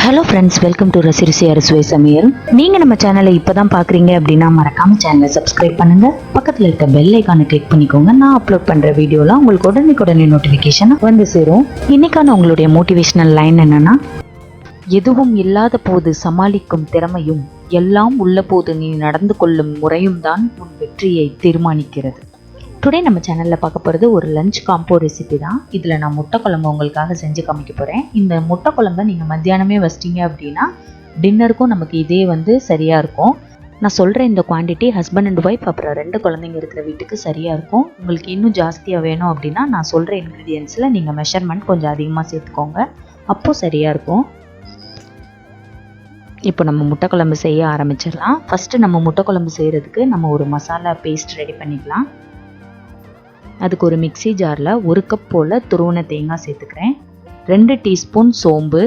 Hello friends, welcome to ரசிருசி அறுசுவை சமையல். நீங்கள் நம்ம சேனலை இப்போ தான் பார்க்குறீங்க அப்படின்னா மறக்காமல் சேனலை சப்ஸ்கிரைப் பண்ணுங்கள். பக்கத்தில் இருக்க பெல் ஐக்கானை கிளிக் பண்ணிக்கோங்க. நான் அப்லோட் பண்ணுற வீடியோலாம் உங்களுக்கு உடனே நோட்டிஃபிகேஷன் வந்து சேரும். இன்றைக்கான உங்களுடைய மோட்டிவேஷனல் லைன் என்னென்னா, எதுவும் இல்லாத போது சமாளிக்கும் திறமையும் எல்லாம் உள்ள போது நீ நடந்து கொள்ளும் முறையும் தான் உன் வெற்றியை தீர்மானிக்கிறது. டுடே நம்ம சேனலில் பார்க்க போகிறது ஒரு லஞ்ச் காம்போ ரெசிபி தான். இதில் நான் முட்டை குழம்பு உங்களுக்காக செஞ்சு காமிக்க போகிறேன். இந்த முட்டை குழம்பை நீங்கள் மத்தியானமே வச்சிட்டிங்க அப்படின்னா டின்னருக்கும் நமக்கு இதே சரியாக இருக்கும். நான் சொல்கிற இந்த குவான்டிட்டி ஹஸ்பண்ட் அண்ட் ஒய்ஃப் அப்புறம் 2 குழந்தைங்க இருக்கிற வீட்டுக்கு சரியாக இருக்கும். உங்களுக்கு இன்னும் ஜாஸ்தியாக வேணும் அப்படின்னா நான் சொல்கிற இன்க்ரீடியன்ஸில் நீங்கள் மெஷர்மெண்ட் கொஞ்சம் அதிகமாக சேர்த்துக்கோங்க, அப்போது சரியாக இருக்கும். இப்போ நம்ம முட்டை குழம்பு செய்ய ஆரம்பிச்சிடலாம். ஃபஸ்ட்டு நம்ம முட்டை குழம்பு செய்கிறதுக்கு நம்ம ஒரு மசாலா பேஸ்ட் ரெடி பண்ணிக்கலாம். அதுக்கு ஒரு மிக்ஸி ஜாரில் 1 கப் போல் துருவன தேங்காய் சேர்த்துக்கிறேன். 2 டீஸ்பூன் சோம்பு,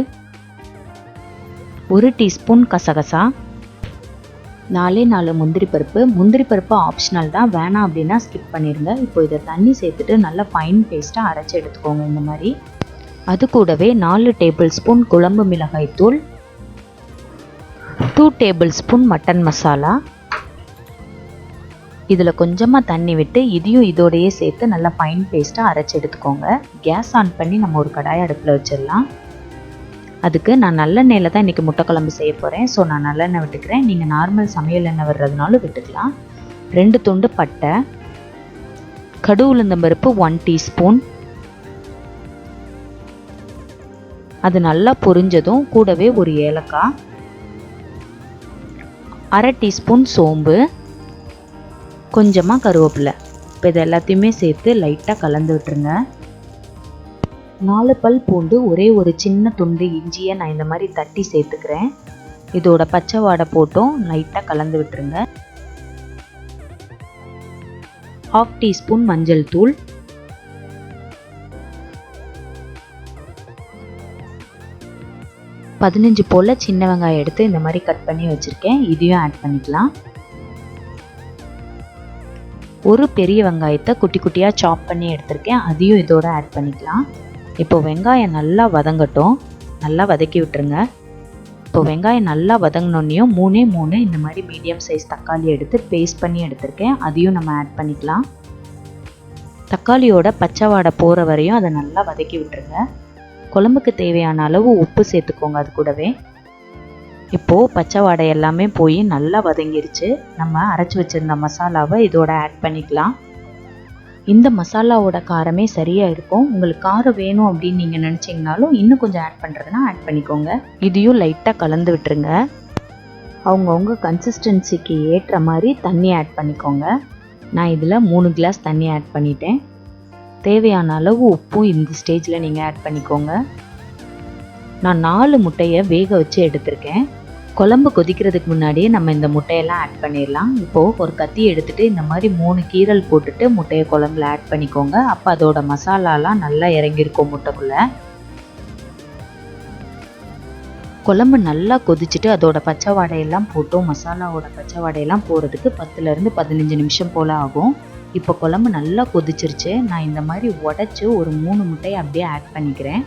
1 டீஸ்பூன் கசகசா, 4 முந்திரி பருப்பு ஆப்ஷனல் தான், வேணாம் அப்படின்னா ஸ்கிப் பண்ணிடுங்க. இப்போ இதை தண்ணி சேர்த்துட்டு நல்லா ஃபைன் பேஸ்ட்டாக அரைச்சி எடுத்துக்கோங்க இந்த மாதிரி. அது கூடவே 4 டேபிள் ஸ்பூன் குழம்பு மிளகாய் தூள், 2 டேபிள் ஸ்பூன் மட்டன் மசாலா. இதில் கொஞ்சமாக தண்ணி விட்டு இதையும் இதோடையே சேர்த்து நல்லா ஃபைன் பேஸ்ட்டாக அரைச்சி எடுத்துக்கோங்க. கேஸ் ஆன் பண்ணி நம்ம ஒரு கடாயை அடுப்பில் வச்சிடலாம். அதுக்கு நான் நல்லெண்ணெயில் தான் இன்றைக்கி முட்டை குழம்பு செய்ய போகிறேன். ஸோ நான் நல்லெண்ணெய் விட்டுக்கிறேன். நீங்கள் நார்மல் சமையல் எண்ணெய் விடுறதுனாலும் விட்டுக்கலாம். 2 துண்டு பட்டை, கடு உளுந்தம்பருப்பு 1 டீஸ்பூன். அது நல்லா பொரிஞ்சதும் கூடவே ஒரு ஏலக்காய், 1/2 டீஸ்பூன் சோம்பு, கொஞ்சமாக கருவேப்பிலை. இப்போ இது எல்லாத்தையுமே சேர்த்து லைட்டாக கலந்து விட்டுருங்க. 4 பல் பூண்டு, ஒரே ஒரு சின்ன துண்டு இஞ்சியை நான் இந்த மாதிரி தட்டி சேர்த்துக்கிறேன். இதோட பச்சை வாடை போட்டும் லைட்டாக கலந்து விட்டுருங்க. 1/2 டீஸ்பூன் மஞ்சள் தூள், 15 போல் சின்ன வெங்காயம் எடுத்து இந்த மாதிரி கட் பண்ணி வச்சுருக்கேன். இதையும் ஆட் பண்ணிக்கலாம். ஒரு பெரிய வெங்காயத்தை குட்டி குட்டியாக சாப் பண்ணி எடுத்திருக்கேன். அதையும் இதோட ஆட் பண்ணிக்கலாம். இப்போ வெங்காயம் நல்லா வதங்கட்டும், நல்லா வதக்கி விட்டுருங்க. இப்போ வெங்காயம் நல்லா வதங்கினோன்னையும் 3 இந்த மாதிரி மீடியம் சைஸ் தக்காளி எடுத்து பேஸ்ட் பண்ணி எடுத்திருக்கேன். அதையும் நம்ம ஆட் பண்ணிக்கலாம். தக்காளியோட பச்சை வாடை போகிற வரையும் அதை நல்லா வதக்கி விட்டுருங்க. குழம்புக்கு தேவையான அளவு உப்பு சேர்த்துக்கோங்க அது கூடவே. இப்போது பச்சை வாடை எல்லாமே போய் நல்லா வதங்கிருச்சு. நம்ம அரைச்சி வச்சுருந்த மசாலாவை இதோட ஆட் பண்ணிக்கலாம். இந்த மசாலாவோட காரமே சரியாக இருக்கும். உங்களுக்கு காரம் வேணும் அப்படின்னு நீங்கள் நினச்சிங்கனாலும் இன்னும் கொஞ்சம் ஆட் பண்ணுறதுனா ஆட் பண்ணிக்கோங்க. இதையும் லைட்டாக கலந்து விட்டுருங்க. அவங்கவுங்க கன்சிஸ்டன்சிக்கு ஏற்ற மாதிரி தண்ணி ஆட் பண்ணிக்கோங்க. நான் இதில் 3 கிளாஸ் தண்ணி ஆட் பண்ணிட்டேன். தேவையான அளவு உப்பும் இந்த ஸ்டேஜில் நீங்கள் ஆட் பண்ணிக்கோங்க. நான் 4 முட்டையை வேக வச்சு எடுத்திருக்கேன். குழம்பு கொதிக்கிறதுக்கு முன்னாடியே நம்ம இந்த முட்டையெல்லாம் ஆட் பண்ணிடலாம். இப்போது ஒரு கத்தி எடுத்துகிட்டு இந்த மாதிரி 3 கீரல் போட்டுட்டு முட்டையை குழம்புல ஆட் பண்ணிக்கோங்க. அப்போ அதோட மசாலாலாம் நல்லா இறங்கியிருக்கும் முட்டைக்குள்ளே. குழம்பு நல்லா கொதிச்சுட்டு அதோட பச்சை வாடையெல்லாம் போட்டும் மசாலாவோட பச்சை வாடையெல்லாம் போகிறதுக்கு 10லேருந்து 15 நிமிஷம் போல் ஆகும். இப்போ குழம்பு நல்லா கொதிச்சிருச்சு. நான் இந்த மாதிரி உடச்சி ஒரு 3 முட்டையை அப்படியே ஆட் பண்ணிக்கிறேன்.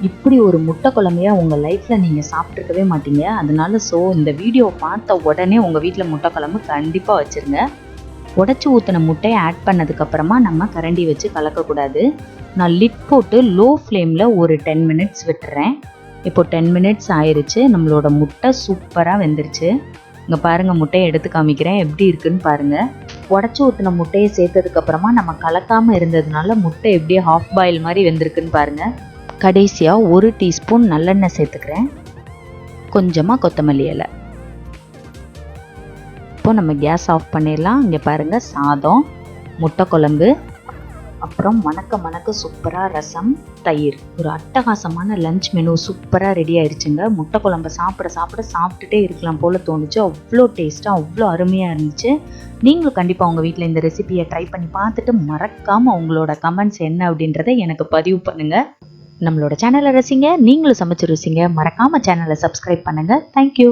இப்படி ஒரு முட்டை குழம்பையா உங்கள் லைஃப்பில் நீங்கள் சாப்பிட்ருக்கவே மாட்டீங்க. அதனால இந்த வீடியோவை பார்த்த உடனே உங்கள் வீட்டில் முட்டை குழம்பு கண்டிப்பாக வச்சுருங்க. உடச்சி ஊற்றின முட்டையை ஆட் பண்ணதுக்கப்புறமா நம்ம கரண்டி வச்சு கலக்கக்கூடாது. நான் லிட் போட்டு லோ ஃப்ளேமில் ஒரு 10 மினிட்ஸ் விட்டுறேன். இப்போ 10 மினிட்ஸ் ஆயிடுச்சு. நம்மளோட முட்டை சூப்பராக வெந்துருச்சு. இங்கே பாருங்கள், முட்டையை எடுத்து காமிக்கிறேன், எப்படி இருக்குன்னு பாருங்கள். உடச்சி ஊற்றின முட்டையை சேர்த்ததுக்கப்புறமா நம்ம கலக்காமல் இருந்ததுனால முட்டை எப்படியே ஹாஃப் பாயில் மாதிரி வெந்திருக்குன்னு பாருங்கள். கடைசியாக 1 டீஸ்பூன் நல்லெண்ணெய் சேர்த்துக்கிறேன், கொஞ்சமாக கொத்தமல்லி இலை. இப்போ நம்ம கேஸ் ஆஃப் பண்ணிடலாம். இங்கே பாருங்கள், சாதம், முட்டை குழம்பு, அப்புறம் மணக்க சூப்பராக ரசம், தயிர். ஒரு அட்டகாசமான லஞ்ச் மெனு சூப்பராக ரெடி ஆயிடுச்சுங்க. முட்டை குழம்பை சாப்பிட்டுட்டே இருக்கலாம் போல் தோணுச்சு. அவ்வளோ டேஸ்ட்டாக அவ்வளோ அருமையாக இருந்துச்சு. நீங்களும் கண்டிப்பாக உங்கள் வீட்டில் இந்த ரெசிபியை ட்ரை பண்ணி பார்த்துட்டு மறக்காமல் உங்களோட கமெண்ட்ஸ் என்ன அப்படின்றத எனக்கு பதிவு பண்ணுங்கள். நம்மளோட சேனலை ரசிங்க, நீங்களும் சமைச்சு ருசிங்க. மறக்காமல் சேனலை சப்ஸ்கிரைப் பண்ணுங்கள். தேங்க்யூ.